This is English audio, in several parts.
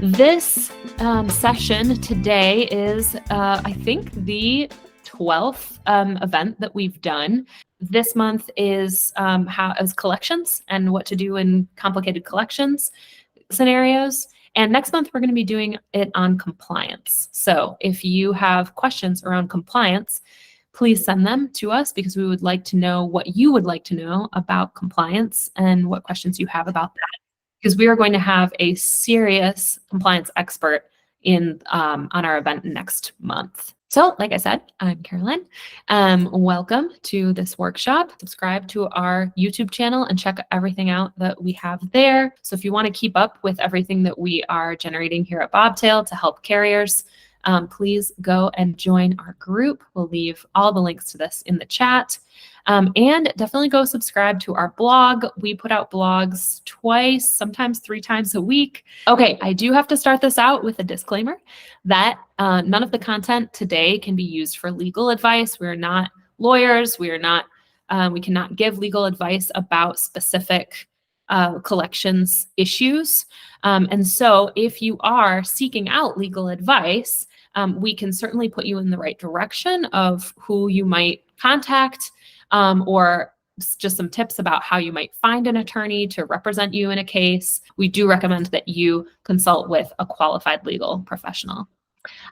This session today is, I think, the 12th event that we've done. This month is collections and what to do in complicated collections scenarios. And next month, we're going to be doing it on compliance. So if you have questions around compliance, please send them to us because we would like to know what you would like to know about compliance and what questions you have about that. Because we are going to have a serious compliance expert in on our event next month. So, like I said, I'm Carolyn. Welcome to this workshop. Subscribe to our YouTube channel and check everything out that we have there. So if you want to keep up with everything that we are generating here at Bobtail to help carriers, please go and join our group. We'll leave all the links to this in the chat. And definitely go subscribe to our blog. We put out blogs twice, sometimes 3 times a week. Okay, I do have to start this out with a disclaimer that none of the content today can be used for legal advice. We're not lawyers. We cannot give legal advice about specific collections issues. And so if you are seeking out legal advice, we can certainly put you in the right direction of who you might contact, or just some tips about how you might find an attorney to represent you in a case. We do recommend that you consult with a qualified legal professional.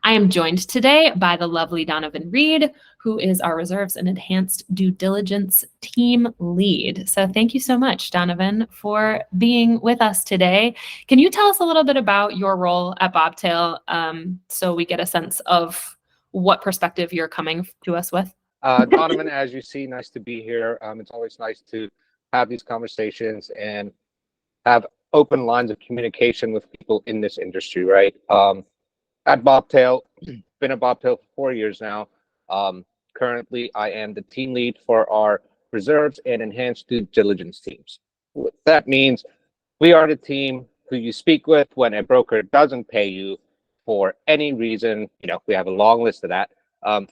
I am joined today by the lovely Donovan Reid, who is our Reserves and Enhanced Due Diligence team lead. So thank you so much, Donovan, for being with us today. Can you tell us a little bit about your role at Bobtail, so we get a sense of what perspective you're coming to us with? Donovan, as you see, nice to be here. It's always nice to have these conversations and have open lines of communication with people in this industry, right? At Bobtail, been at Bobtail for 4 years now. Currently, I am the team lead for our Reserves and Enhanced Due Diligence teams. What that means, we are the team who you speak with when a broker doesn't pay you for any reason. We have a long list of that.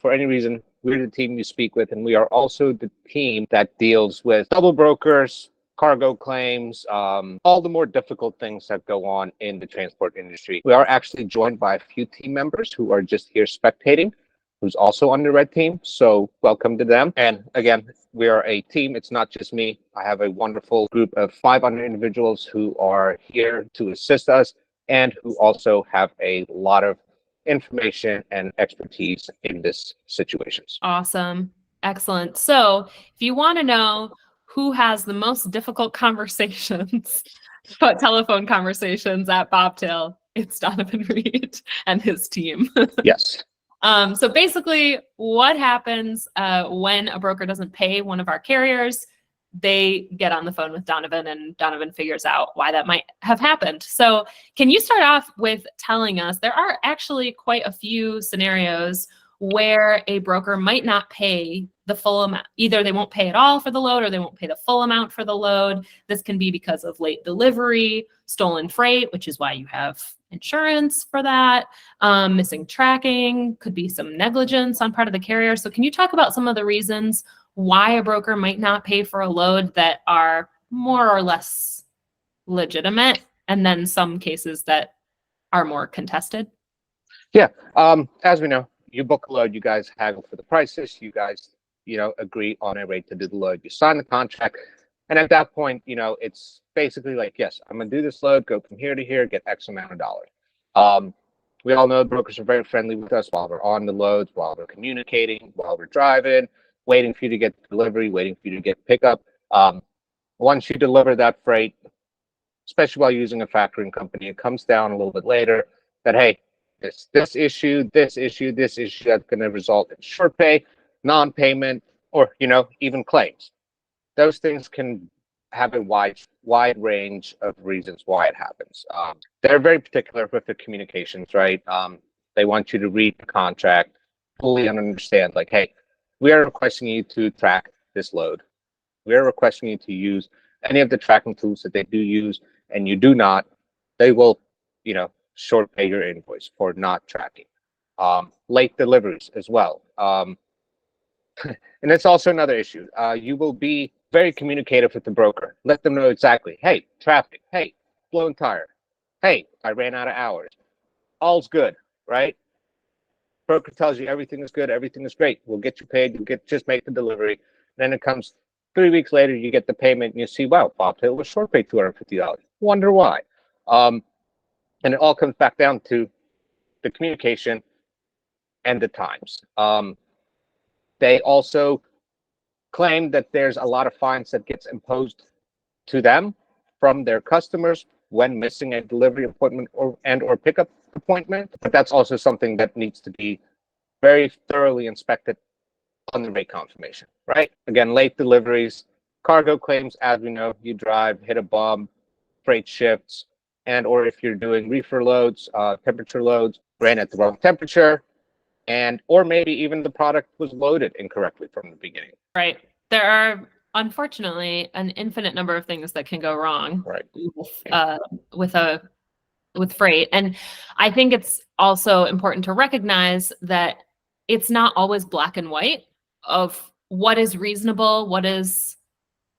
For any reason, we're the team you speak with, and we are also the team that deals with double brokers, cargo claims, all the more difficult things that go on in the transport industry. We are actually joined by a few team members who are just here spectating, who's also on the red team. So welcome to them. And again, we are a team. It's not just me. I have a wonderful group of 500 individuals who are here to assist us and who also have a lot of information and expertise in this situations. Awesome. Excellent. So if you want to know who has the most difficult conversations, telephone conversations at Bobtail, it's Donovan Reid and his team. Yes. So basically what happens when a broker doesn't pay one of our carriers? They get on the phone with Donovan and Donovan figures out why that might have happened. So can you start off with telling us, there are actually quite a few scenarios where a broker might not pay the full amount. Either they won't pay at all for the load or they won't pay the full amount for the load. This can be because of late delivery, stolen freight, which is why you have insurance for that, missing tracking, could be some negligence on part of the carrier. So can you talk about some of the reasons why a broker might not pay for a load that are more or less legitimate, and then some cases that are more contested? Yeah. As we know, you book a load, you guys haggle for the prices, you guys, agree on a rate to do the load, you sign the contract. And at that point, it's basically like, yes, I'm going to do this load, go from here to here, get X amount of dollars. We all know brokers are very friendly with us while we're on the loads, while we're communicating, while we're driving, waiting for you to get delivery, waiting for you to get pickup. Once you deliver that freight, especially while using a factoring company, it comes down a little bit later that, hey, this issue that's going to result in short pay, non-payment, or, even claims. Those things can have a wide range of reasons why it happens. They're very particular with the communications, right? They want you to read the contract fully and understand, like, hey, we are requesting you to track this load. We are requesting you to use any of the tracking tools that they do use, and you do not, they will, short pay your invoice for not tracking. Late deliveries as well. And it's also another issue. You will be very communicative with the broker. Let them know exactly, hey, traffic, hey, blown tire, hey, I ran out of hours. All's good, right? Broker tells you everything is good, everything is great. We'll get you paid. You just make the delivery. Then it comes 3 weeks later, you get the payment, and you see, wow, Bobtail was short paid $250. Wonder why? And it all comes back down to the communication and the times. They also claim that there's a lot of fines that gets imposed to them from their customers when missing a delivery appointment or pickup appointment. But that's also something that needs to be very thoroughly inspected on the rate confirmation, right? Again, late deliveries, cargo claims, as we know, you drive, hit a bump, freight shifts, and or if you're doing reefer loads, temperature loads, ran at the wrong temperature, and or maybe even the product was loaded incorrectly from the beginning. Right. There are unfortunately an infinite number of things that can go wrong Right. with freight. And I think it's also important to recognize that it's not always black and white of what is reasonable, what is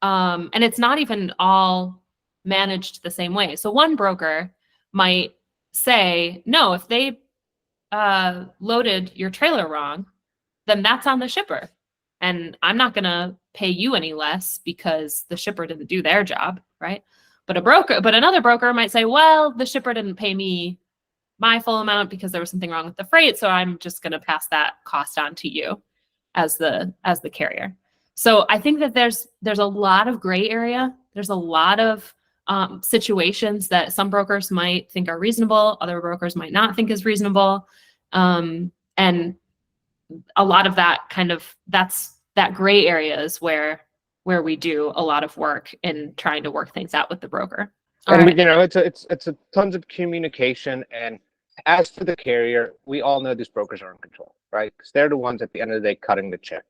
and it's not even all managed the same way. So one broker might say, no, if they loaded your trailer wrong, then that's on the shipper. And I'm not going to pay you any less because the shipper didn't do their job, right? But another broker might say, well, the shipper didn't pay me my full amount because there was something wrong with the freight, so I'm just going to pass that cost on to you as the carrier. So I think that there's a lot of gray area. There's a lot of situations that some brokers might think are reasonable, other brokers might not think is reasonable, and a lot of that that gray area is where we do a lot of work in trying to work things out with the broker. And you know, it's a tons of communication. And as for the carrier, we all know these brokers are in control, right? Because they're the ones at the end of the day cutting the check.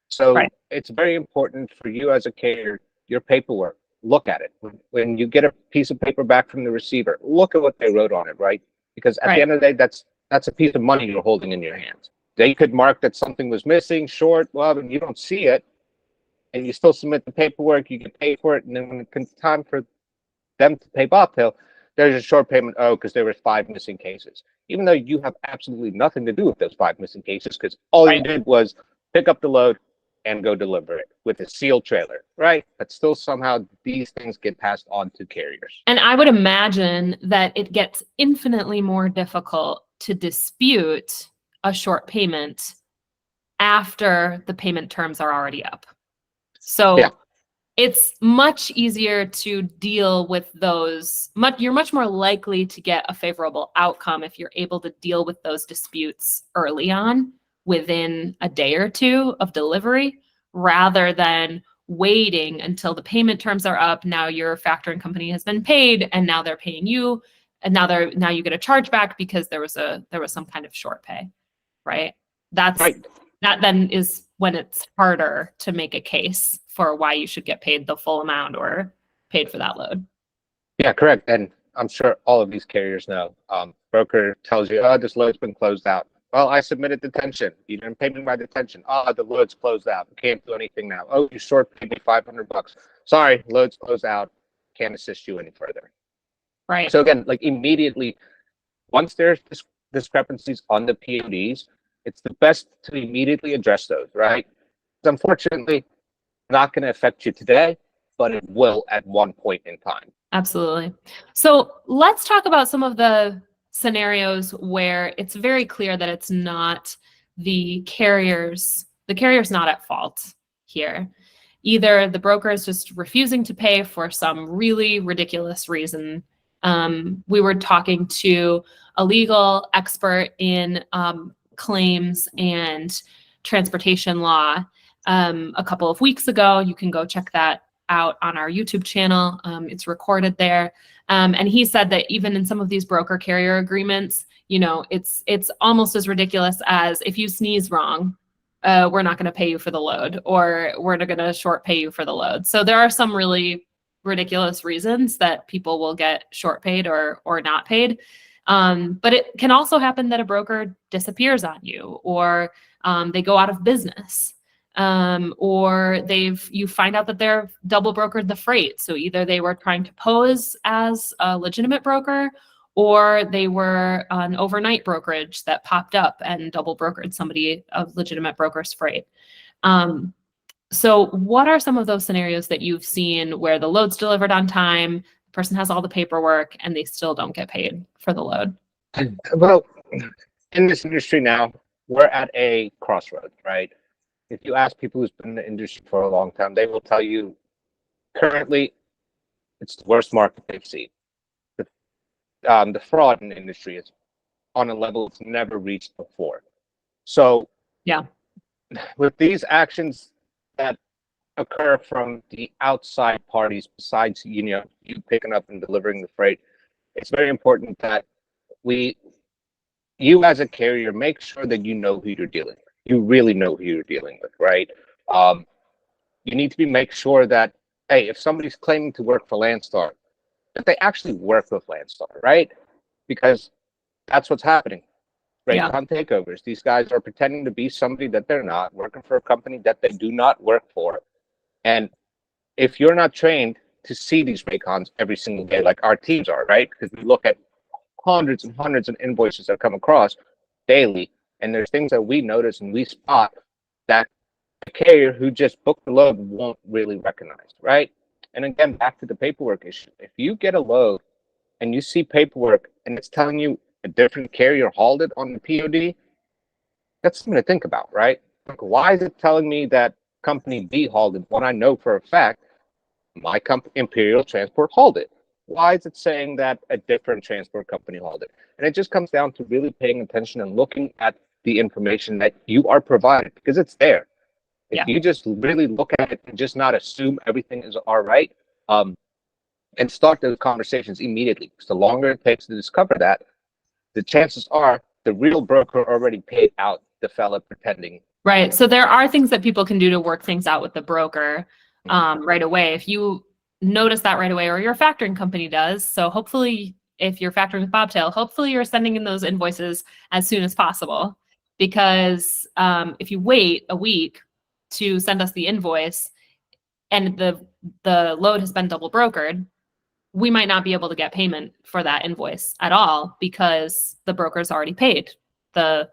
So it's very important for you as a carrier, your paperwork, look at it. When you get a piece of paper back from the receiver, look at what they wrote on it, right? Because at the end of the day, that's a piece of money you're holding in your hands. They could mark that something was missing, short, well, and you don't see it, and you still submit the paperwork, you get paid for it, and then when it comes time for them to pay Bobtail, there's a short payment, because there were 5 missing cases. Even though you have absolutely nothing to do with those 5 missing cases, because all you did was pick up the load and go deliver it with a sealed trailer, right? But still somehow these things get passed on to carriers. And I would imagine that it gets infinitely more difficult to dispute a short payment after the payment terms are already up. So it's much easier to deal with those. You're much more likely to get a favorable outcome if you're able to deal with those disputes early on within a day or two of delivery, rather than waiting until the payment terms are up. Now your factoring company has been paid and now they're paying you, and now you get a chargeback because there was some kind of short pay. Right. That then is when it's harder to make a case for why you should get paid the full amount or paid for that load. Yeah, correct. And I'm sure all of these carriers know. Broker tells you, oh, this load's been closed out. Well, I submitted detention. You didn't pay me my detention. Oh, the load's closed out. Can't do anything now. Oh, you short paid me $500. Sorry, load's closed out. Can't assist you any further. Right. So again, like immediately, once there's discrepancies on the PODs, it's the best to immediately address those, right? It's unfortunately not going to affect you today, but it will at one point in time. Absolutely. So let's talk about some of the scenarios where it's very clear that it's not the carrier's not at fault here. Either the broker is just refusing to pay for some really ridiculous reason. We were talking to a legal expert in claims and transportation law a couple of weeks ago. You can go check that out on our YouTube channel. It's recorded there. And he said that even in some of these broker carrier agreements, you know, it's almost as ridiculous as if you sneeze wrong, we're not going to pay you for the load, or we're going to short pay you for the load. So there are some really ridiculous reasons that people will get short paid or not paid. But it can also happen that a broker disappears on you, or they go out of business. or you find out that they're double brokered the freight. So either they were trying to pose as a legitimate broker, or they were an overnight brokerage that popped up and double brokered somebody of legitimate broker's freight. So what are some of those scenarios that you've seen where the load's delivered on time, the person has all the paperwork, and they still don't get paid for the load? Well, in this industry now, we're at a crossroads, right? If you ask people who's been in the industry for a long time, they will tell you currently it's the worst market they've seen. The fraud in the industry is on a level it's never reached before. So yeah, with these actions that occur from the outside parties, besides you picking up and delivering the freight, it's very important that you as a carrier make sure that you know who you're dealing with. You really know who you're dealing with, right? You need to make sure that, hey, if somebody's claiming to work for Landstar, that they actually work with Landstar, right? Because that's what's happening. Raycon takeovers. These guys are pretending to be somebody that they're not, working for a company that they do not work for. And if you're not trained to see these Raycons every single day, like our teams are, right? Because we look at hundreds and hundreds of invoices that come across daily, and there's things that we notice and we spot that a carrier who just booked the load won't really recognize, right? And again, back to the paperwork issue. If you get a load and you see paperwork and it's telling you a different carrier hauled it on the POD, that's something to think about, right? Like, why is it telling me that company B hauled it when I know for a fact my company, Imperial Transport, hauled it? Why is it saying that a different transport company hauled it? And it just comes down to really paying attention and looking at the information that you are provided, because it's there. If you just really look at it and just not assume everything is all right, and start those conversations immediately, because the longer it takes to discover that, the chances are the real broker already paid out the fella pretending. Right. So there are things that people can do to work things out with the broker right away. If you notice that right away, or your factoring company does. So hopefully, if you're factoring with Bobtail, hopefully you're sending in those invoices as soon as possible. Because if you wait a week to send us the invoice and the load has been double brokered, we might not be able to get payment for that invoice at all because the broker's already paid the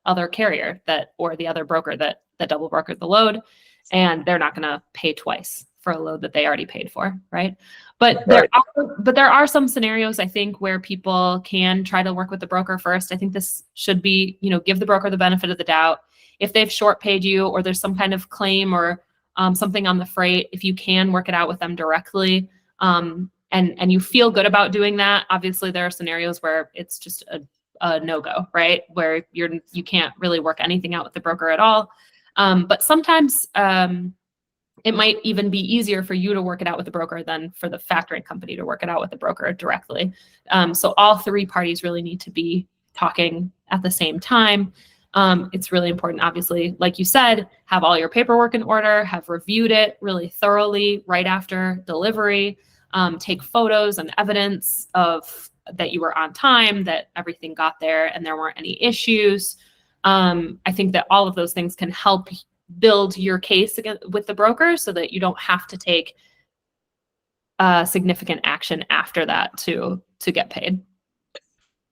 other carrier or the other broker that double brokered the load, and they're not going to pay twice for a load that they already paid for, right? But there are some scenarios, I think, where people can try to work with the broker first. I think this should be, give the broker the benefit of the doubt. If they've short paid you, or there's some kind of claim or something on the freight, if you can work it out with them directly, and you feel good about doing that. Obviously, there are scenarios where it's just a no-go, right? Where you can't really work anything out with the broker at all. But sometimes it might even be easier for you to work it out with the broker than for the factoring company to work it out with the broker directly. So all three parties really need to be talking at the same time. It's really important, obviously, like you said, have all your paperwork in order, have reviewed it really thoroughly right after delivery, take photos and evidence of that you were on time, that everything got there and there weren't any issues. I think that all of those things can help build your case with the broker so that you don't have to take significant action after that to get paid.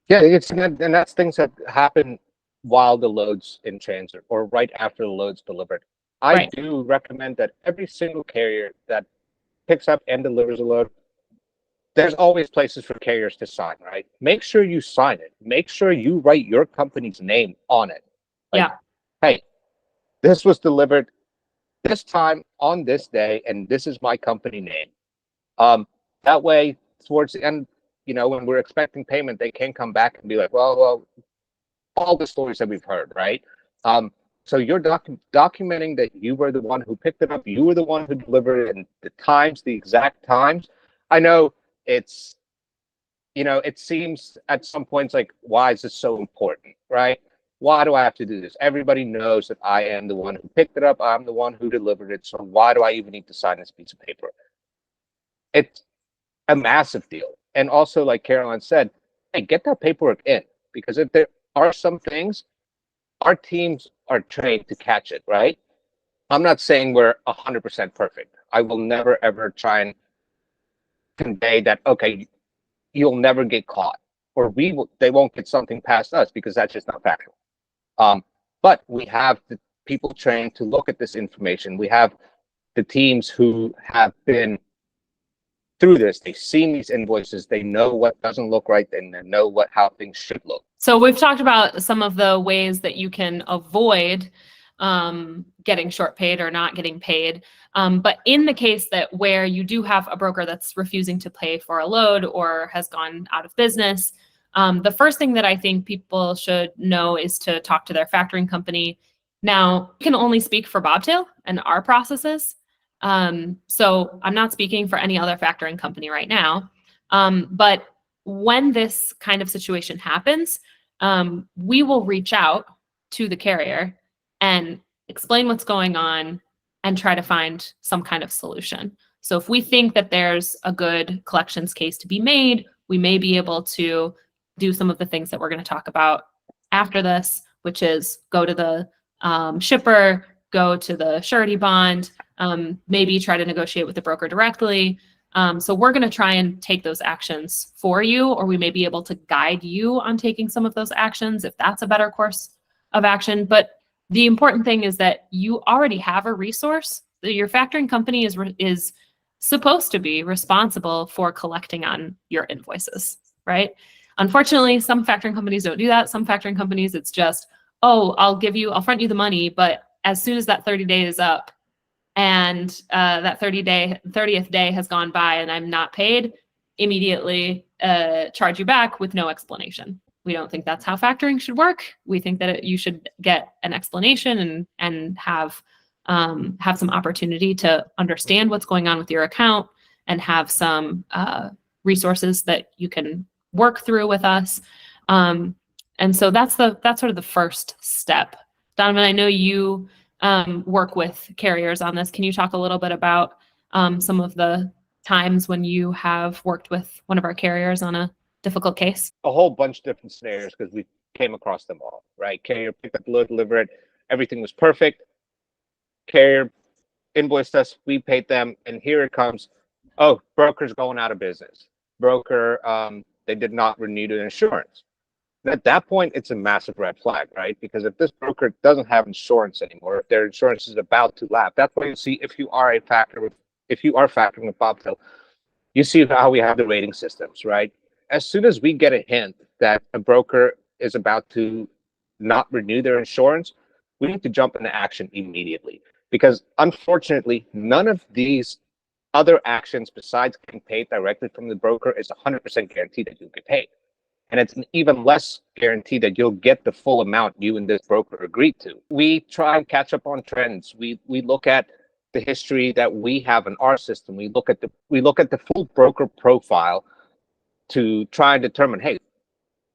Yeah, and that's things that happen while the load's in transit or right after the load's delivered. I do recommend that every single carrier that picks up and delivers a load, there's always places for carriers to sign, right? Make sure you sign it. Make sure you write your company's name on it. Like, hey, this was delivered this time on this day, and this is my company name. That way, towards the end, when we're expecting payment, they can come back and be like, well, all the stories that we've heard, right? So you're documenting that you were the one who picked it up, you were the one who delivered it, and the exact times. I know it seems at some points like, why is this so important, right? Why do I have to do this? Everybody knows that I am the one who picked it up. I'm the one who delivered it. So why do I even need to sign this piece of paper? It's a massive deal. And also, like Caroline said, hey, get that paperwork in, because if there are some things, our teams are trained to catch it, right? I'm not saying we're 100% perfect. I will never ever try and convey that, okay, you'll never get caught, or they won't get something past us, because that's just not factual. But we have the people trained to look at this information. We have the teams who have been through this. They've seen these invoices. They know what doesn't look right, and they know how things should look. So we've talked about some of the ways that you can avoid getting short paid or not getting paid. But in the case that where you do have a broker that's refusing to pay for a load or has gone out of business, the first thing that I think people should know is to talk to their factoring company. Now, you can only speak for Bobtail and our processes. So I'm not speaking for any other factoring company right now. But when this kind of situation happens, we will reach out to the carrier and explain what's going on and try to find some kind of solution. So if we think that there's a good collections case to be made, we may be able to do some of the things that we're going to talk about after this, which is go to the shipper, go to the surety bond, maybe try to negotiate with the broker directly. So we're going to try and take those actions for you, or we may be able to guide you on taking some of those actions if that's a better course of action. But the important thing is that you already have a resource. Your factoring company is supposed to be responsible for collecting on your invoices, right? Unfortunately, some factoring companies don't do that. Some factoring companies, it's just, oh, I'll front you the money, but as soon as that 30 days is up, and that 30th day has gone by and I'm not paid, immediately charge you back with no explanation. We don't think that's how factoring should work. We think that you should get an explanation and have some opportunity to understand what's going on with your account and have some resources that you can work through with us. And so that's sort of the first step. Donovan, I know you work with carriers on this. Can you talk a little bit about some of the times when you have worked with one of our carriers on a difficult case? A whole bunch of different scenarios, because we came across them all, right? Carrier picked up the load, delivered it. Everything was perfect. Carrier invoiced us. We paid them. And here it comes. Oh, broker's going out of business. Broker, they did not renew the insurance. And at that point, it's a massive red flag, right? Because if this broker doesn't have insurance anymore, if their insurance is about to lapse, that's why you see if you are factoring with Bobtail, you see how we have the rating systems, right? As soon as we get a hint that a broker is about to not renew their insurance, we need to jump into action immediately. Because unfortunately, none of these other actions besides getting paid directly from the broker is 100% guaranteed that you'll get paid. And it's an even less guarantee that you'll get the full amount you and this broker agreed to. We try and catch up on trends. We look at the history that we have in our system. We look at the full broker profile to try and determine, hey,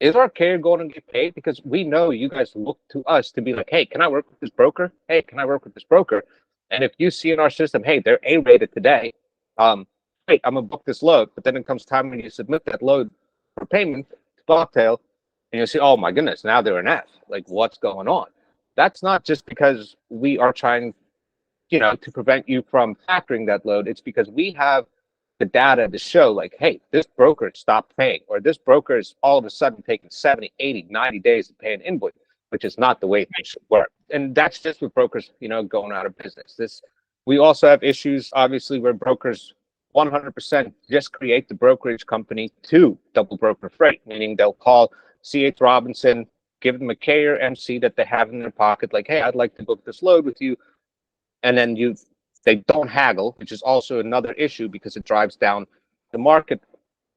is our carrier going to get paid? Because we know you guys look to us to be like, hey, can I work with this broker? Hey, can I work with this broker? And if you see in our system, hey, they're A-rated today, great, I'm gonna book this load. But then it comes time when you submit that load for payment to Bobtail, and you see, oh my goodness, now they're an F. Like, what's going on? That's not just because we are trying, to prevent you from factoring that load. It's because we have the data to show, like, hey, this broker stopped paying, or this broker is all of a sudden taking 70, 80, 90 days to pay an invoice, which is not the way things should work. And that's just with brokers, going out of business. We also have issues, obviously, where brokers 100% just create the brokerage company to double broker freight, meaning they'll call C.H. Robinson, give them a carrier MC that they have in their pocket, like, hey, I'd like to book this load with you. And then they don't haggle, which is also another issue because it drives down the market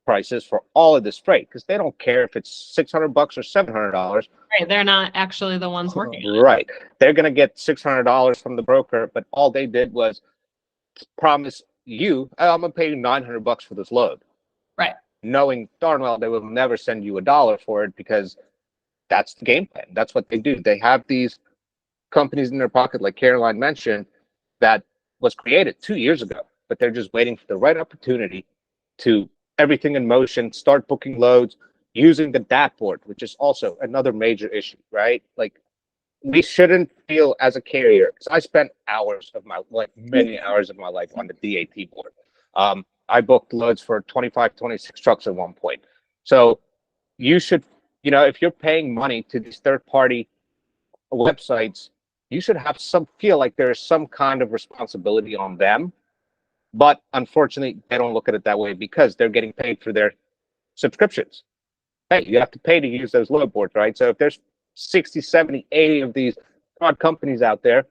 prices for all of this freight, because they don't care if it's $600 or $700. Right, they're not actually the ones working. Right, they're gonna get $600 from the broker, but all they did was promise you, I'm gonna pay you $900 for this load. Right, knowing darn well they will never send you $1 for it, because that's the game plan. That's what they do. They have these companies in their pocket, like Caroline mentioned, that was created 2 years ago, but they're just waiting for the right opportunity to everything in motion, start booking loads using the dashboard, which is also another major issue, right? Like, we shouldn't feel as a carrier, because I spent hours of my, like many hours of my life on the DAT board. I booked loads for 25, 26 trucks at one point. So you should, if you're paying money to these third-party websites, you should have some feel like there is some kind of responsibility on them. But unfortunately, they don't look at it that way because they're getting paid for their subscriptions. Hey, you have to pay to use those load boards, right? So if there's 60, 70, 80 of these fraud companies out there,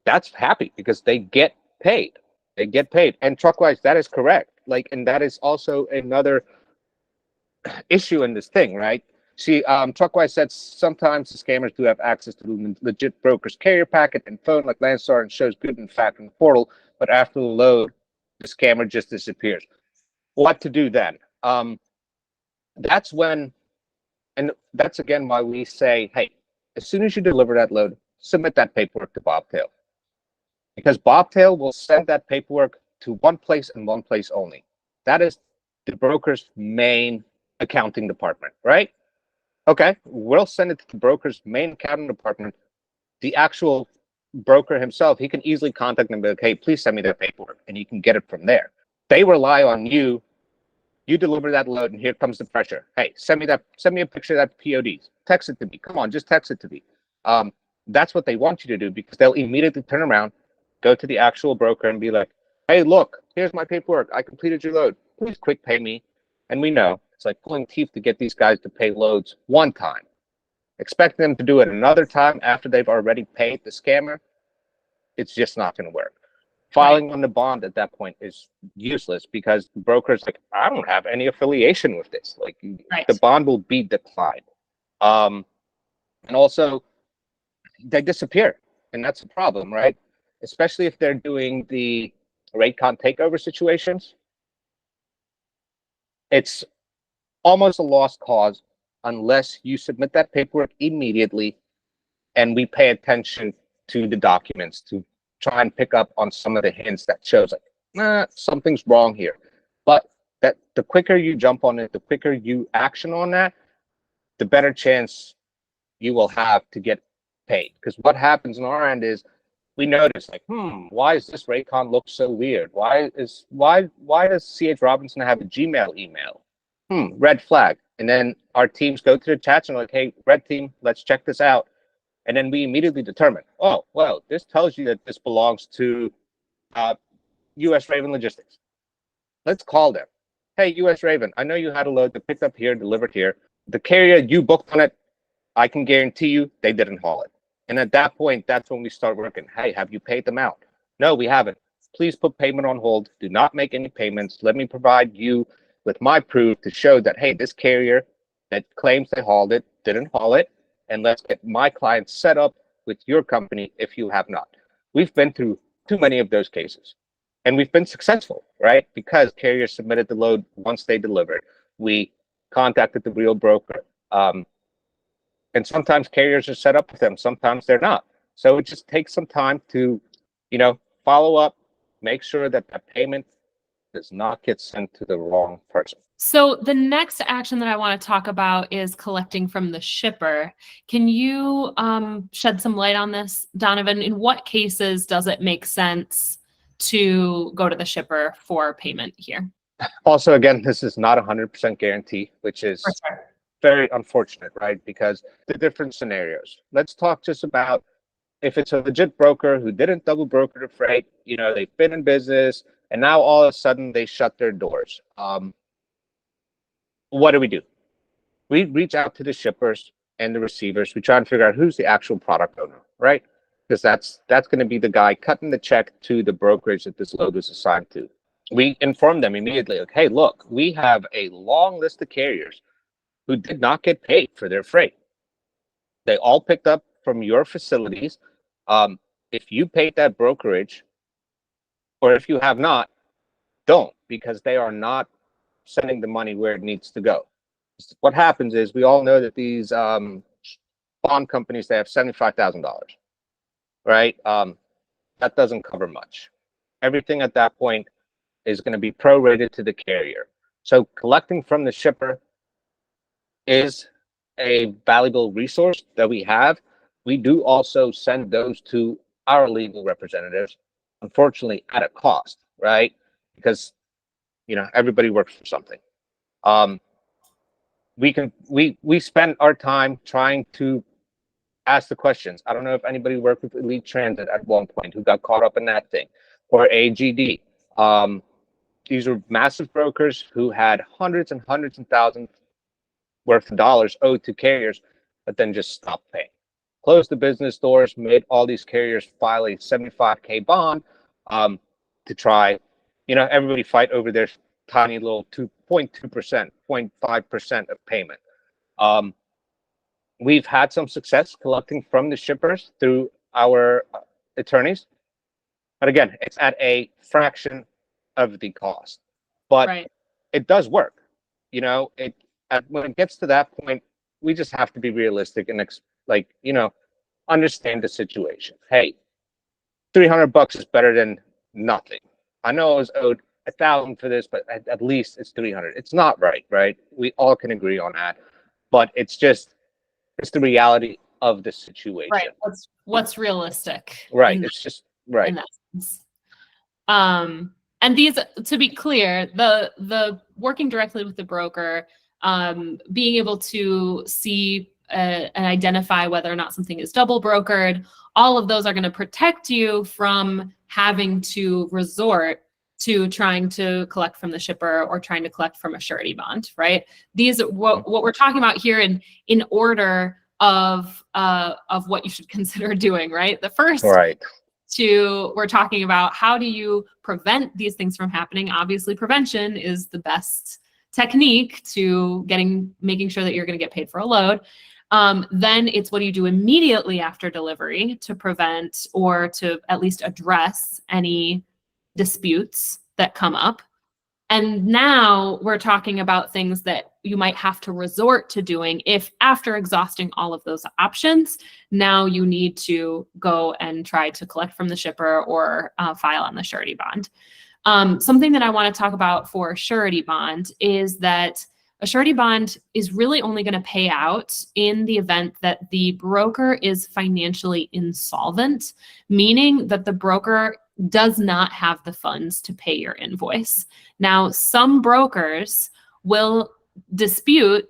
that's happy because they get paid. They get paid. And Truckwise, that is correct. Like, and that is also another issue in this thing, right? See, Truckwise said sometimes the scammers do have access to the legit broker's carrier packet and phone like Landstar and shows good in fact in the portal, but after the load, the scammer just disappears. What to do then? That's when, and that's again why we say, hey, as soon as you deliver that load, submit that paperwork to Bobtail. Because Bobtail will send that paperwork to one place and one place only. That is the broker's main accounting department, right? Okay, we'll send it to the broker's main accounting department. The actual broker himself, he can easily contact them and be like, hey, please send me that paperwork, and you can get it from there. They rely on you. You deliver that load, and here comes the pressure. Hey, send me a picture of that POD. Text it to me. Come on, just text it to me. That's what they want you to do because they'll immediately turn around, go to the actual broker and be like, hey, look, here's my paperwork. I completed your load. Please quick pay me. And we know it's like pulling teeth to get these guys to pay loads one time. Expecting them to do it another time after they've already paid the scammer, it's just not going to work. Filing on the bond at that point is useless because the broker's like, I don't have any affiliation with this. Like, the bond will be declined. And also, they disappear. And that's a problem, right? Especially if they're doing the Raycon takeover situations. It's almost a lost cause unless you submit that paperwork immediately and we pay attention to the documents to try and pick up on some of the hints that shows like, something's wrong here. But that the quicker you jump on it, the quicker you action on that, the better chance you will have to get paid. Because what happens on our end is we notice like, why does this Raycon look so weird? Why does CH Robinson have a Gmail email? Red flag. And then our teams go to the chats and like, hey, red team, let's check this out. And then we immediately determine, oh, well, this tells you that this belongs to US Raven Logistics. Let's call them. Hey, US Raven, I know you had a load that picked up here, delivered here. The carrier you booked on it, I can guarantee you they didn't haul it. And at that point, that's when we start working. Hey, have you paid them out? No, we haven't. Please put payment on hold. Do not make any payments. Let me provide you with my proof to show that, hey, this carrier that claims they hauled it didn't haul it. And let's get my client set up with your company if you have not. We've been through too many of those cases. And we've been successful, right? Because carriers submitted the load once they delivered. We contacted the real broker. And sometimes carriers are set up with them. Sometimes they're not. So it just takes some time to, follow up, make sure that that payment does not get sent to the wrong person. So the next action that I want to talk about is collecting from the shipper. Can you shed some light on this, Donovan? In what cases does it make sense to go to the shipper for payment here? Also, again, this is not 100% guarantee, which is very unfortunate, right? Because the different scenarios. Let's talk just about if it's a legit broker who didn't double broker the freight, they've been in business and now all of a sudden they shut their doors. What do? We reach out to the shippers and the receivers. We try and figure out who's the actual product owner, right? Because that's going to be the guy cutting the check to the brokerage that this load was assigned to. We inform them immediately, like, hey, look, we have a long list of carriers who did not get paid for their freight. They all picked up from your facilities. If you paid that brokerage, or if you have not, don't, because they are not sending the money where it needs to go. What happens is we all know that these bond companies, they have $75,000, right? That doesn't cover much. Everything at that point is going to be prorated to the carrier. So collecting from the shipper is a valuable resource that we have. we do also send those to our legal representatives, unfortunately at a cost, right? Because everybody works for something. We spend our time trying to ask the questions. I don't know if anybody worked with Elite Transit at one point who got caught up in that thing, or AGD. These were massive brokers who had hundreds and hundreds and thousands worth of dollars owed to carriers, but then just stopped paying. Closed the business doors, made all these carriers file a 75K bond to try, everybody fight over their tiny little 2.2%, 0.5% of payment. We've had some success collecting from the shippers through our attorneys. But again, it's at a fraction of the cost. But Right. it does work. When it gets to that point, we just have to be realistic and understand the situation. Hey, $300 is better than nothing. I know I was owed $1,000 for this, but at least it's 300. It's not right? We all can agree on that, but it's the reality of the situation. Right. What's realistic? Right. It's just right. In that sense. And these, to be clear, the working directly with the broker, being able to see and identify whether or not something is double brokered, all of those are going to protect you from having to resort to trying to collect from the shipper or trying to collect from a surety bond, right? These what we're talking about here in order of what you should consider doing, right? The first we're talking about how do you prevent these things from happening. Obviously, prevention is the best technique to making sure that you're going to get paid for a load. Then it's what do you do immediately after delivery to prevent or to at least address any disputes that come up. And now we're talking about things that you might have to resort to doing if after exhausting all of those options, now you need to go and try to collect from the shipper or file on the surety bond. Something that I want to talk about for surety bond is that a surety bond is really only going to pay out in the event that the broker is financially insolvent, meaning that the broker does not have the funds to pay your invoice. Now, some brokers will dispute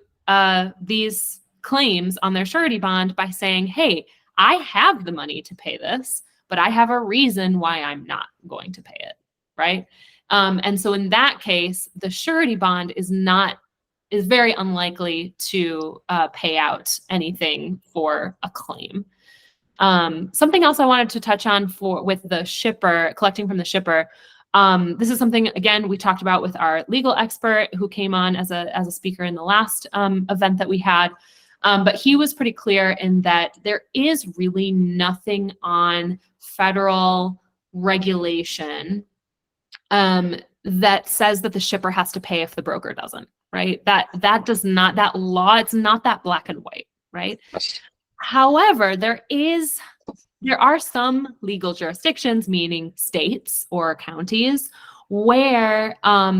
these claims on their surety bond by saying, hey, I have the money to pay this, but I have a reason why I'm not going to pay it, right? And so in that case, the surety bond is very unlikely to pay out anything for a claim. Something else I wanted to touch on with the shipper, collecting from the shipper. This is something, again, we talked about with our legal expert who came on as a speaker in the last event that we had. But he was pretty clear in that there is really nothing on federal regulation that says that the shipper has to pay if the broker doesn't, right? That law, it's not that black and white, right? However, there are some legal jurisdictions, meaning states or counties, where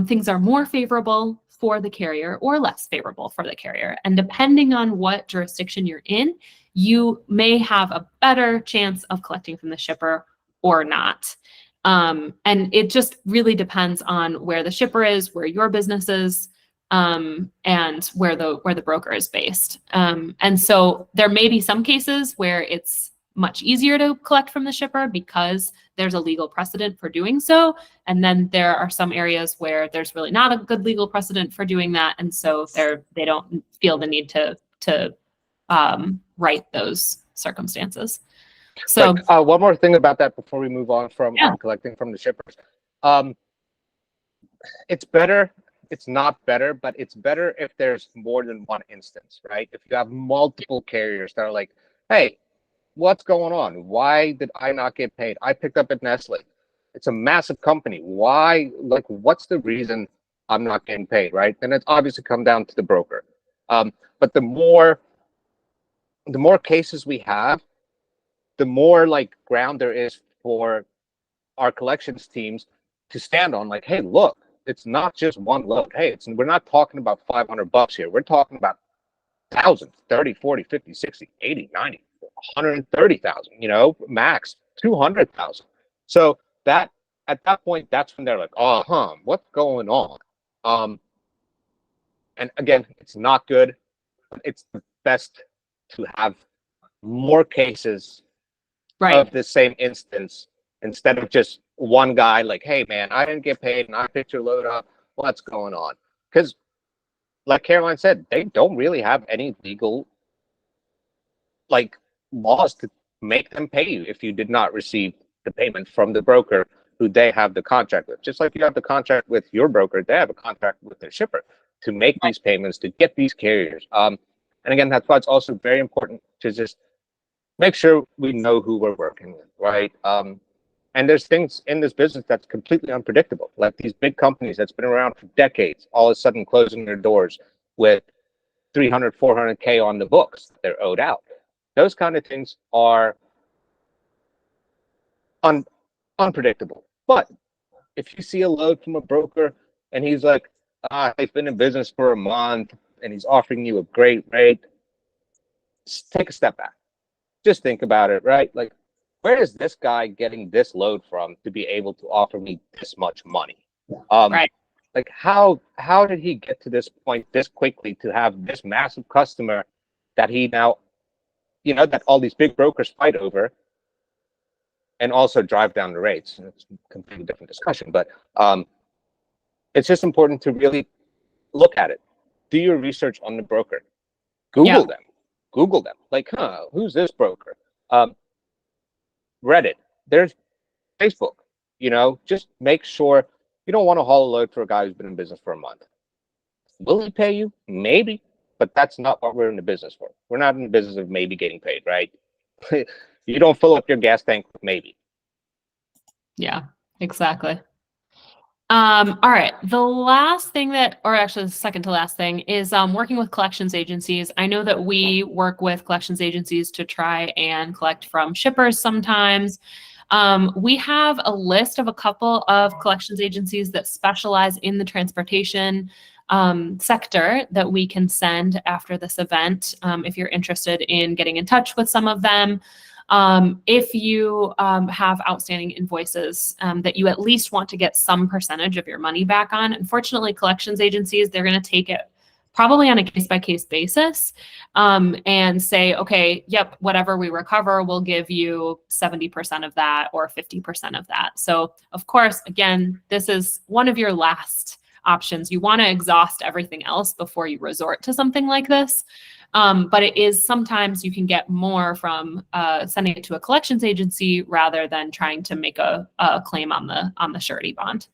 things are more favorable for the carrier or less favorable for the carrier. And depending on what jurisdiction you're in, you may have a better chance of collecting from the shipper or not. And it just really depends on where the shipper is, where your business is, and where the broker is based. And so there may be some cases where it's much easier to collect from the shipper because there's a legal precedent for doing so. And then there are some areas where there's really not a good legal precedent for doing that. And so they don't feel the need to right those circumstances. So one more thing about that before we move on from collecting from the shippers. It's better. It's not better, but it's better if there's more than one instance, right? If you have multiple carriers that are like, hey, what's going on? Why did I not get paid? I picked up at Nestle. It's a massive company. Why? What's the reason I'm not getting paid, right? And it's obviously come down to the broker. But the more cases we have, the more ground there is for our collections teams to stand on. Hey, look, it's not just one load. Hey, we're not talking about $500 here. We're talking about thousands, 30, 40, 50, 60, 80, 90, 130,000, max 200,000. So that at that point, that's when they're like, what's going on? And again, it's not good. It's best to have more cases Right. of the same instance instead of just one guy like, hey man, I didn't get paid and I picked your load up. What's going on? Because like Caroline said, they don't really have any legal like laws to make them pay you if you did not receive the payment from the broker who they have the contract with. Just like you have the contract with your broker, they have a contract with their shipper to make these payments, to get these carriers. And again, that's why it's also very important to just make sure we know who we're working with, right? And there's things in this business that's completely unpredictable, like these big companies that's been around for decades, all of a sudden closing their doors with 300, 400K on the books they're owed out. Those kind of things are unpredictable. But if you see a load from a broker and he's like, I've been in business for a month and he's offering you a great rate, just take a step back. Just think about it, right? Like, where is this guy getting this load from to be able to offer me this much money? Right. Like, how did he get to this point this quickly to have this massive customer that he now, that all these big brokers fight over, and also drive down the rates? It's a completely different discussion, but it's just important to really look at it. Do your research on the broker. Google them. Like, who's this broker? Reddit. There's Facebook. Just make sure you don't want to haul a load for a guy who's been in business for a month. Will he pay you? Maybe, but that's not what we're in the business for. We're not in the business of maybe getting paid, right? You don't fill up your gas tank with maybe. Yeah, exactly. All right. The last thing or actually the second to last thing is working with collections agencies. I know that we work with collections agencies to try and collect from shippers sometimes. We have a list of a couple of collections agencies that specialize in the transportation sector that we can send after this event if you're interested in getting in touch with some of them. If you have outstanding invoices that you at least want to get some percentage of your money back on, unfortunately, collections agencies, they're going to take it probably on a case-by-case basis and say, okay, yep, whatever we recover, we'll give you 70% of that or 50% of that. So, of course, again, this is one of your last options. You want to exhaust everything else before you resort to something like this. But it is sometimes you can get more from sending it to a collections agency rather than trying to make a claim on the surety bond.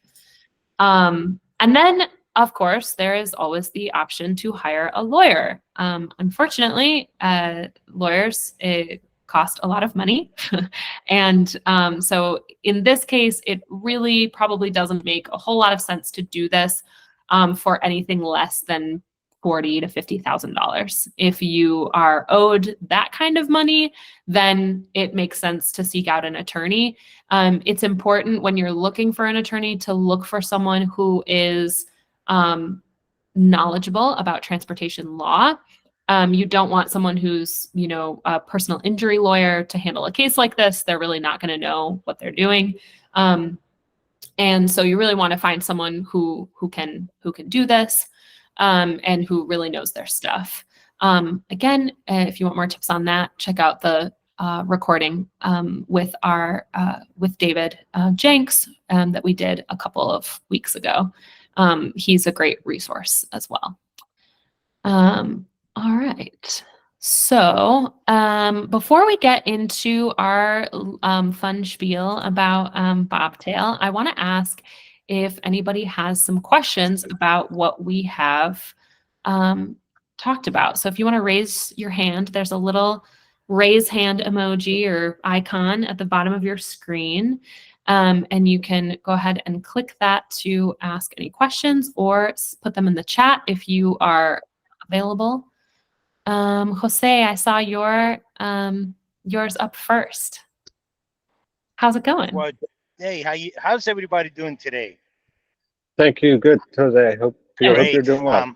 And then, of course, there is always the option to hire a lawyer. Unfortunately, lawyers cost a lot of money. And so in this case, it really probably doesn't make a whole lot of sense to do this for anything less than $40,000 to $50,000. If you are owed that kind of money, then it makes sense to seek out an attorney. It's important when you're looking for an attorney to look for someone who is knowledgeable about transportation law. You don't want someone who's, a personal injury lawyer to handle a case like this. They're really not going to know what they're doing. And so you really want to find someone who can do this. And who really knows their stuff. Again, if you want more tips on that, check out the recording with David Jenks that we did a couple of weeks ago. He's a great resource as well. All right. So before we get into our fun spiel about Bobtail, I want to ask if anybody has some questions about what we have talked about. So if you want to raise your hand, there's a little raise hand emoji or icon at the bottom of your screen. And you can go ahead and click that to ask any questions or put them in the chat if you are available. Jose, I saw yours up first. How's it going? Well, hey, how's everybody doing today? Thank you. Good, Jose. I hope you're doing well.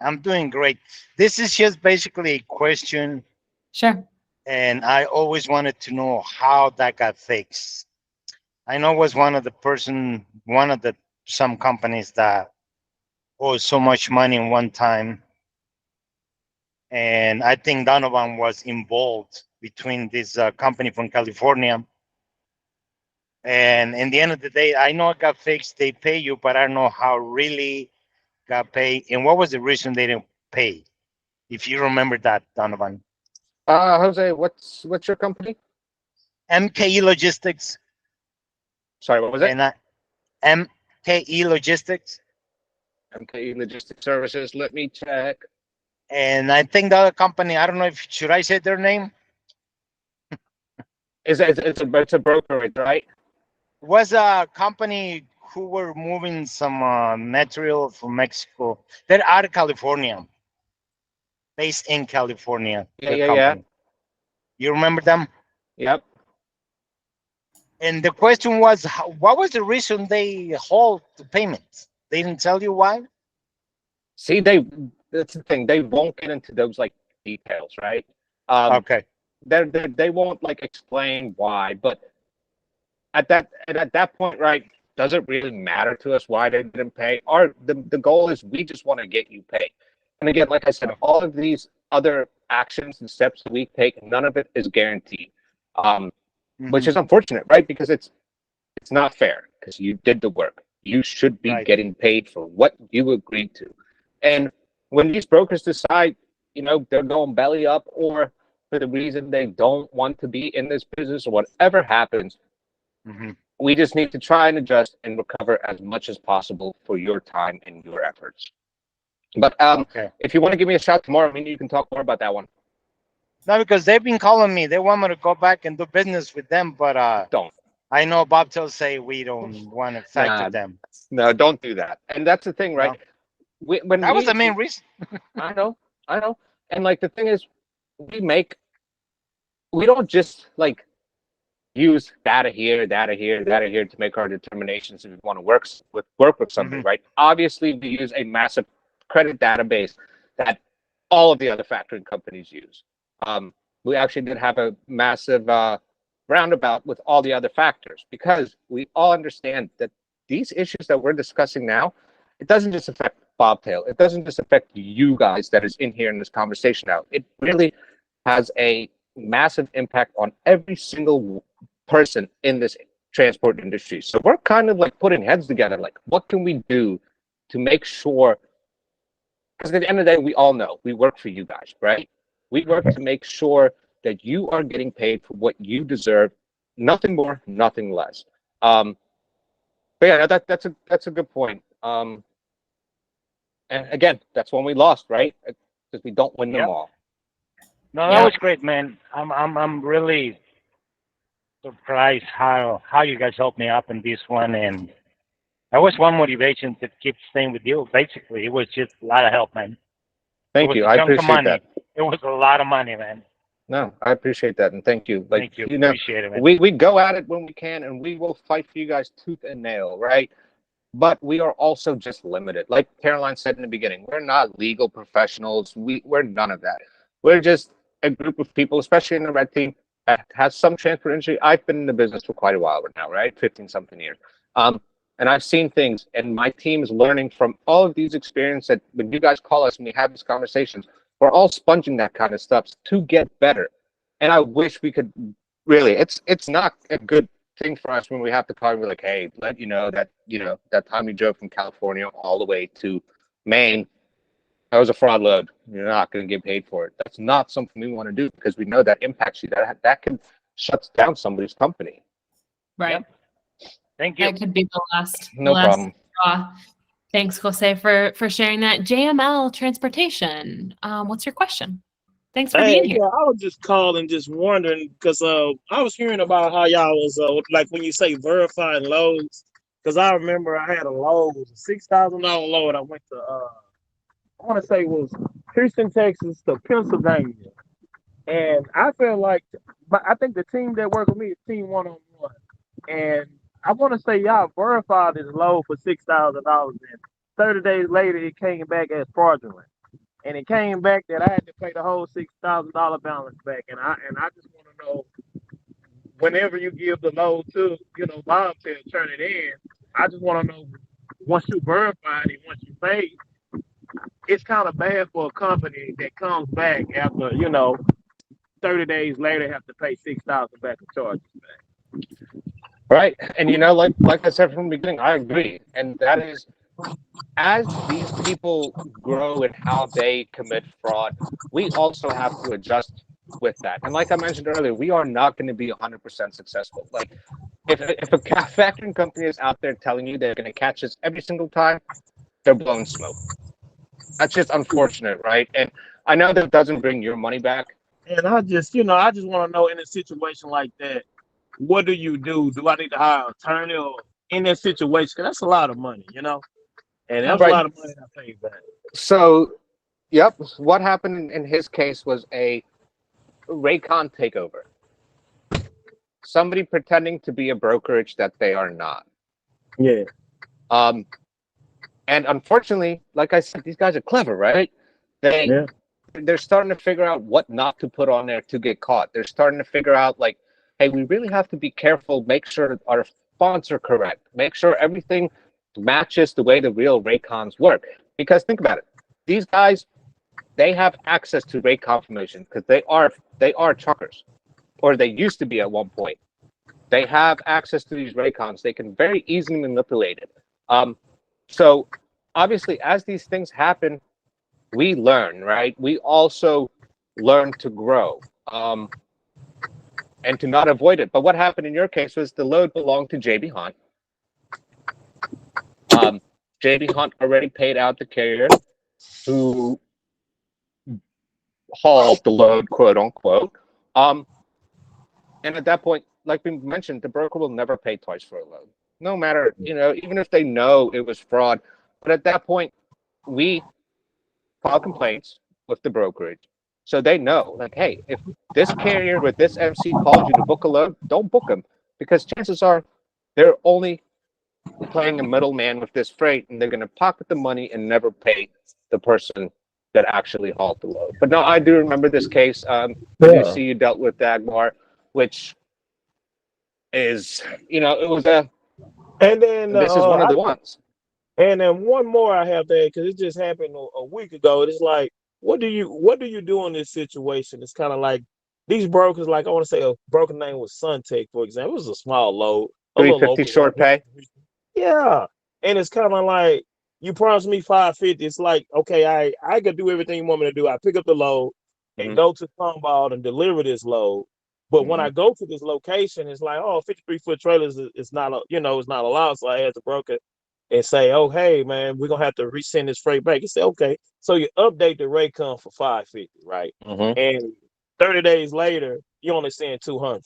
I'm doing great. This is just basically a question. Sure. and I always wanted to know how that got fixed. I know it was one of the some companies that owed so much money in one time, and I think Donovan was involved between this company from California. And in the end of the day, I know it got fixed. They pay you, but I don't know how really got paid. And what was the reason they didn't pay? If you remember that, Donovan. Jose, what's your company? MKE Logistics Sorry, what was it? and MKE Logistics. MKE Logistics Services. Let me check. And I think the other company, I don't know if should I say their name, It's a brokerage, right? was a company who were moving some material from Mexico. They're out of California, based in California. Yeah, The yeah, yeah. company. You remember them? Yep. And the question was, what was the reason they hold the payments? They didn't tell you why? See, that's the thing. They won't get into those like details, right? Okay. They won't like explain why, but at that point, right? Does it really matter to us why they didn't pay? The goal is we just want to get you paid. And again, like I said, all of these other actions and steps that we take, none of it is guaranteed, which is unfortunate, right? Because it's not fair because you did the work. You should be Right. getting paid for what you agreed to. And when these brokers decide, they're going belly up or for the reason they don't want to be in this business or whatever happens, Mhm. we just need to try and adjust and recover as much as possible for your time and your efforts. But Okay. if you want to give me a shout tomorrow, you can talk more about that one. No, because they've been calling me. They want me to go back and do business with them, but Don't. I know Bobtail say we don't want to factor Nah, them. no, don't do that. And that's the thing, right? No, When that was we, the main reason. I know, I know. And like the thing is, we don't just like use data here, data here, data here to make our determinations if we want to work with somebody, Mhm. right? Obviously, we use a massive credit database that all of the other factoring companies use. We actually did have a massive roundabout with all the other factors because we all understand that these issues that we're discussing now, it doesn't just affect Bobtail. It doesn't just affect you guys that is in here in this conversation now. It really has a massive impact on every single person in this transport industry. So we're kind of like putting heads together, like what can we do to make sure, because at the end of the day, we all know we work for you guys, right? We work to make sure that you are getting paid for what you deserve, nothing more, nothing less. But yeah, that's a good point. And again, that's when we lost, right? Because we don't win them Yep. all. No, that Yeah. was great, man. I'm really surprised how you guys helped me up in this one, and that was one motivation to keep staying with you. Basically, it was just a lot of help, man. It Thank was you. a I chunk of appreciate that. money. It was a lot of money, man. No, I appreciate that, and thank you. Like Thank you. Appreciate it, man. we go at it when we can, and we will fight for you guys tooth and nail, right? But we are also just limited. Like Caroline said in the beginning, we're not legal professionals. We're none of that. We're just a group of people, especially in the red team, that has some transport industry. I've been in the business for quite a while now, right? 15 something years. And I've seen things, and my team is learning from all of these experiences that when you guys call us and we have these conversations, we're all sponging that kind of stuff to get better. And I wish we could really, it's not a good thing for us when we have to call and be like, hey, let that time you drove from California all the way to Maine, that was a fraud load. You're not going to get paid for it. That's not something we want to do because we know that impacts you. That can shut down somebody's company. Right. Yep. Thank you. That could be the last No problem. straw. Thanks, Jose, for sharing that. JML Transportation. What's your question? Thanks for being here. Yeah, I was just calling, just wondering, because I was hearing about how y'all was like when you say verified loads, because I remember I had a load, $6,000 load. I went to I want to say it was Houston, Texas to Pennsylvania, and I feel like, but I think the team that worked with me is team 1-on-1, and I want to say y'all verified this load for $6,000, and 30 days later it came back as fraudulent. and it came back that I had to pay the whole $6,000 balance back. And I just want to know, whenever you give the load to, Bobtail, turn it in. I just want to know, once you verify it and once you pay, it's kind of bad for a company that comes back after 30 days later have to pay 6,000 back of charges back. Right. And like I said from the beginning, I agree. And that is, as these people grow in how they commit fraud, we also have to adjust with that. And like I mentioned earlier, we are not going to be 100% successful. Like, if a factoring company is out there telling you they're going to catch us every single time, they're blowing smoke. That's just unfortunate, right? And I know that doesn't bring your money back. And I just want to know, in a situation like that, what do you do? Do I need to hire an attorney, or in that situation? Because that's a lot of money, and that's a lot of money I pay back. So, yep, what happened in his case was a Raycon takeover. Somebody pretending to be a brokerage that they are not. Yeah. And unfortunately, like I said, these guys are clever, right? They're starting to figure out what not to put on there to get caught. They're starting to figure out, like, hey, we really have to be careful, make sure that our fonts are correct, make sure everything matches the way the real Raycons work. Because think about it, these guys, they have access to Ray confirmation because they are truckers, or they used to be at one point. They have access to these Raycons. They can very easily manipulate it. So obviously, as these things happen, we learn, right? We also learn to grow and to not avoid it. But what happened in your case was the load belonged to JB Hunt. JB Hunt already paid out the carrier who hauled the load, quote unquote. And at that point, like we mentioned, the broker will never pay twice for a load, no matter, even if they know it was fraud. But at that point, we file complaints with the brokerage, so they know, like, hey, if this carrier with this MC calls you to book a load, don't book them, because chances are they're only playing a middleman with this freight, and they're going to pocket the money and never pay the person that actually hauled the load. But no, I do remember this case. I do see you dealt with Dagmar, which is, it was and then this is one of the ones. And then one more I have there, because it just happened a week ago. It's like, what do you do in this situation? It's kind of like these brokers, like I want to say a broker name was Suntech, for example. It was a small load, a 350 short pay. Yeah, and it's kind of like, you promised me 550. It's like, okay, I could do everything you want me to do. I pick up the load and go to Tomball and deliver this load. But when I go to this location, it's like, 53-foot trailers is not, it's not allowed. So I had to broker and say, oh, hey, man, we're going to have to resend this freight back. He said, okay. So you update the Raycon for 550, right? And 30 days later, you only send 200.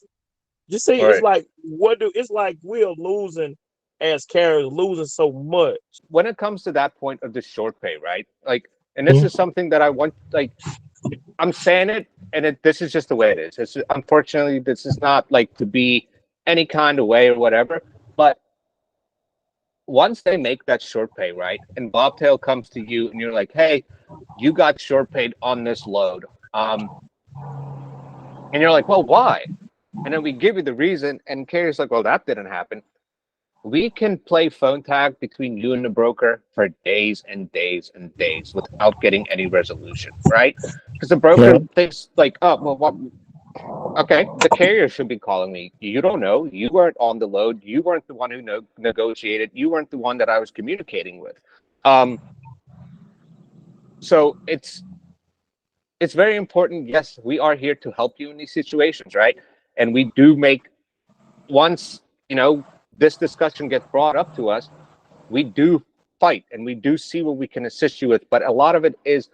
You see, it's like, it's like we're losing as carriers, losing so much. When it comes to that point of the short pay, right? Like, and this is something that I want, like, I'm saying it, and this is just the way it is. It's, unfortunately, this is not like to be any kind of way or whatever, but once they make that short pay, right, and Bobtail comes to you and you're like, hey, you got short paid on this load. And you're like, well, why? And then we give you the reason, and carrier's like, well, that didn't happen. We can play phone tag between you and the broker for days and days and days without getting any resolution, right? Because the broker thinks like, oh, well, what? Okay, the carrier should be calling me. You don't know. You weren't on the load. You weren't the one who negotiated. You weren't the one that I was communicating with. So it's very important. Yes, we are here to help you in these situations, right? And we do make, once, this discussion gets brought up to us, we do fight and we do see what we can assist you with. But a lot of it is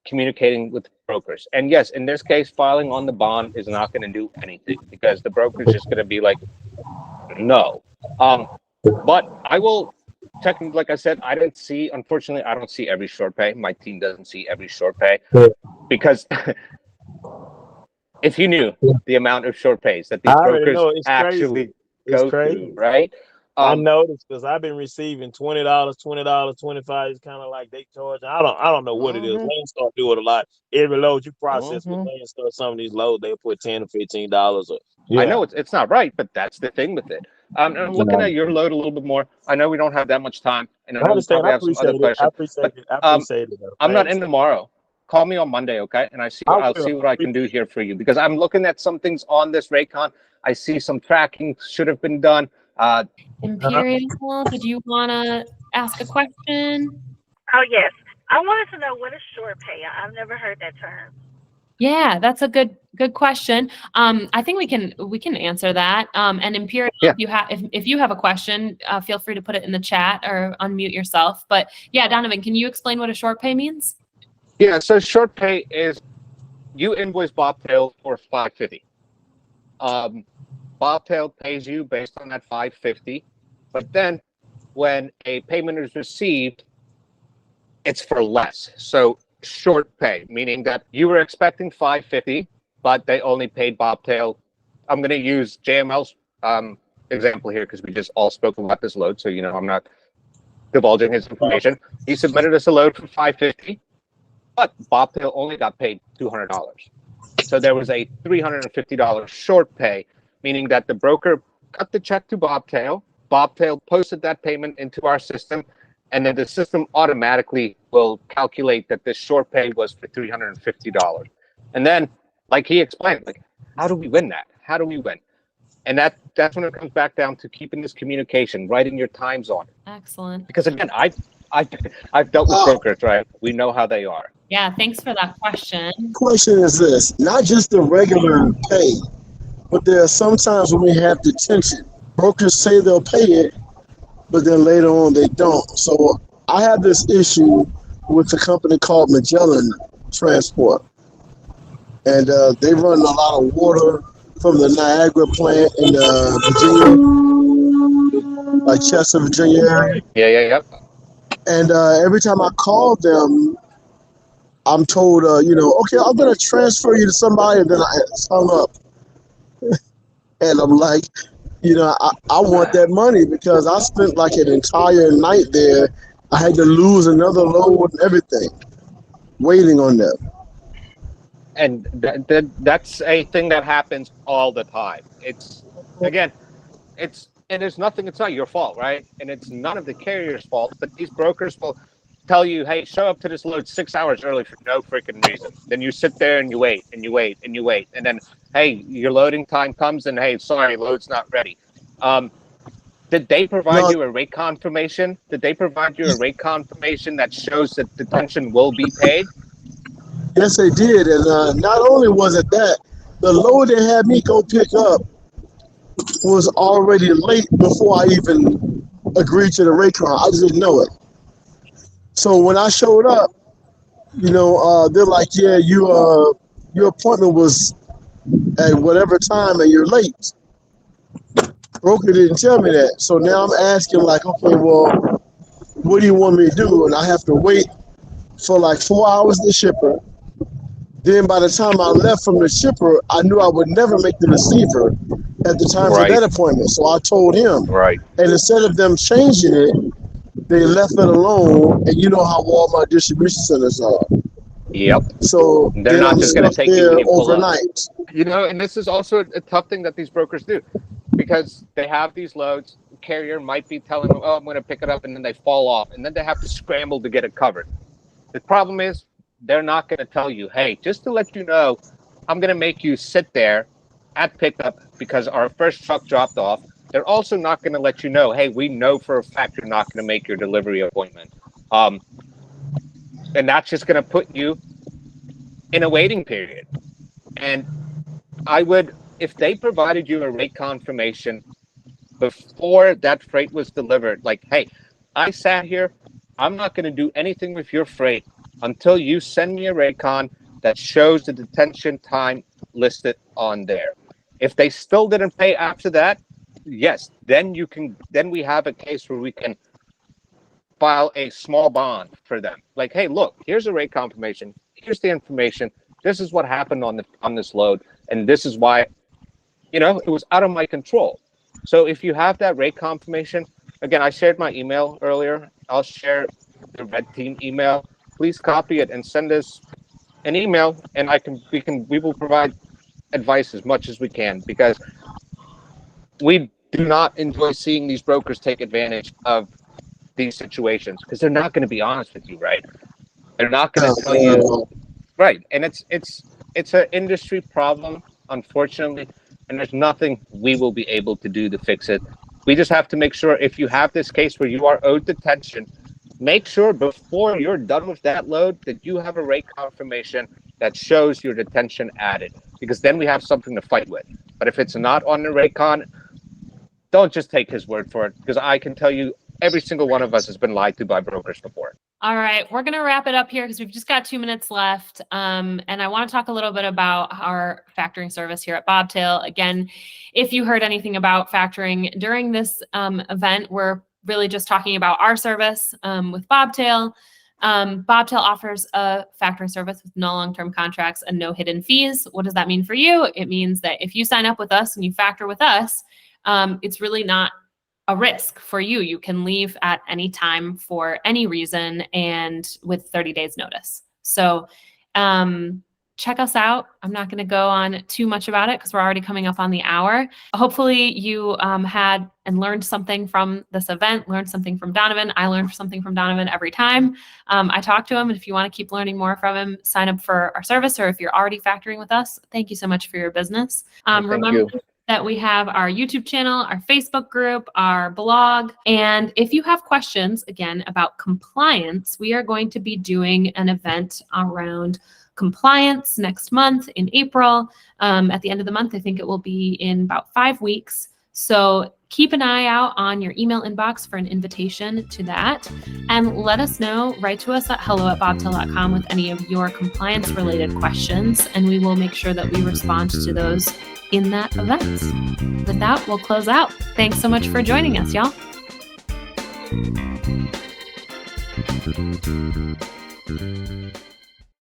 communicating with brokers. And yes, in this case, filing on the bond is not going to do anything, because the broker is just going to be like, no. But I will technically, like I said, unfortunately, I don't see every short pay. My team doesn't see every short pay, because if you knew the amount of short pays that these brokers actually go through, right? I noticed because I've been receiving $20, $25. It's kind of like they charge. I don't know what it is. Landstar do it a lot. Every load you process with Landstar, some of these loads they put $10 or $15. I know it's not right, but that's the thing with it. I'm looking at your load a little bit more. I know we don't have that much time, and I know we probably have some other questions. I appreciate it. I'm not in tomorrow. Call me on Monday, okay? And I'll see what I can do here for you, because I'm looking at some things on this Raycon. I see some tracking should have been done. Imperial, did you want to ask a question? Oh, yes. I wanted to know what is short pay. I've never heard that term. Yeah, that's a good question. I think we can answer that. And Imperial, if you have a question, feel free to put it in the chat or unmute yourself. But yeah, Donovan, can you explain what a short pay means? Yeah, so short pay is you invoice Bobtail for $550. Bobtail pays you based on that $550, but then when a payment is received, it's for less. So short pay, meaning that you were expecting $550, but they only paid Bobtail. I'm going to use JML's example here because we just all spoke about this load, so I'm not divulging his information. He submitted us a load for $550, but Bobtail only got paid $200. So there was a $350 short pay, meaning that the broker cut the check to Bobtail. Bobtail posted that payment into our system, and then the system automatically will calculate that this short pay was for $350. And then, like he explained, how do we win that? How do we win? And that's when it comes back down to keeping this communication, writing your times on it. Excellent. Because again, I've dealt with brokers, right? We know how they are. Yeah, thanks for that question. Question is this: not just the regular pay, but there are some times when we have detention. Brokers say they'll pay it, but then later on they don't. So I have this issue with a company called Magellan Transport, and they run a lot of water from the Niagara plant in Virginia, like Chester, Virginia area. Yeah. And every time I call them, I'm told, okay, I'm going to transfer you to somebody, and then I hung up. And I'm like, I want that money because I spent like an entire night there. I had to lose another load and everything, waiting on them. And that's a thing that happens all the time. It's not your fault, right? And it's none of the carrier's fault, but these brokers will tell you, hey, show up to this load 6 hours early for no freaking reason. Then you sit there and you wait and you wait and you wait. And then, hey, your loading time comes and, hey, sorry, load's not ready. Did they provide you a rate confirmation? Did they provide you a rate confirmation that shows that detention will be paid? Yes, they did. And not only was it that, the load they had me go pick up was already late before I even agreed to the rate card. I just didn't know it. So when I showed up, they're like, yeah, your appointment was at whatever time and you're late. Broker didn't tell me that. So now I'm asking like, okay, well, what do you want me to do? And I have to wait for like 4 hours to shipper. Then by the time I left from the shipper, I knew I would never make the receiver at the time for that appointment. So I told him. Right. And instead of them changing it, they left it alone. And you know how Walmart distribution centers are. Yep. So they're not just going to take you overnight. And this is also a tough thing that these brokers do, because they have these loads. The carrier might be telling them, oh, I'm going to pick it up, and then they fall off, and then they have to scramble to get it covered. The problem is they're not going to tell you, hey, just to let you know, I'm going to make you sit there at pickup because our first truck dropped off. They're also not going to let you know, hey, we know for a fact you're not going to make your delivery appointment. And that's just going to put you in a waiting period. And I would, if they provided you a rate confirmation before that freight was delivered, like, hey, I sat here, I'm not going to do anything with your freight until you send me a rate con that shows the detention time listed on there. If they still didn't pay after that, yes, then we have a case where we can file a small bond for them. Like, hey, look, here's a rate confirmation. Here's the information. This is what happened on this load, and this is why, it was out of my control. So if you have that rate confirmation, again, I shared my email earlier. I'll share the red team email. Please copy it and send us an email, and we will provide advice as much as we can, because we do not enjoy seeing these brokers take advantage of these situations, because they're not going to be honest with you, right? They're not going to tell you, right? And it's an industry problem, unfortunately, and there's nothing we will be able to do to fix it. We just have to make sure, if you have this case where you are owed detention, make sure before you're done with that load that you have a rate confirmation that shows your detention added, because then we have something to fight with. But if it's not on the rate con, don't just take his word for it, because I can tell you every single one of us has been lied to by brokers before. All right, we're going to wrap it up here because we've just got 2 minutes left. And I want to talk a little bit about our factoring service here at Bobtail. Again, if you heard anything about factoring during this event, we're really just talking about our service with Bobtail. Bobtail offers a factoring service with no long-term contracts and no hidden fees. What does that mean for you? It means that if you sign up with us and you factor with us, it's really not a risk for you. You can leave at any time for any reason and with 30 days notice. So check us out. I'm not going to go on too much about it because we're already coming up on the hour. Hopefully you had and learned something from this event, learned something from Donovan. I learned something from Donovan every time I talk to him. And if you want to keep learning more from him, sign up for our service, or if you're already factoring with us, thank you so much for your business. Remember that we have our YouTube channel, our Facebook group, our blog. And if you have questions, again, about compliance, we are going to be doing an event around compliance next month in April. At the end of the month, I think it will be in about 5 weeks. So keep an eye out on your email inbox for an invitation to that. And let us know, write to us at hello@bobtail.com with any of your compliance related questions. And we will make sure that we respond to those in that event. With that, we'll close out. Thanks so much for joining us, y'all.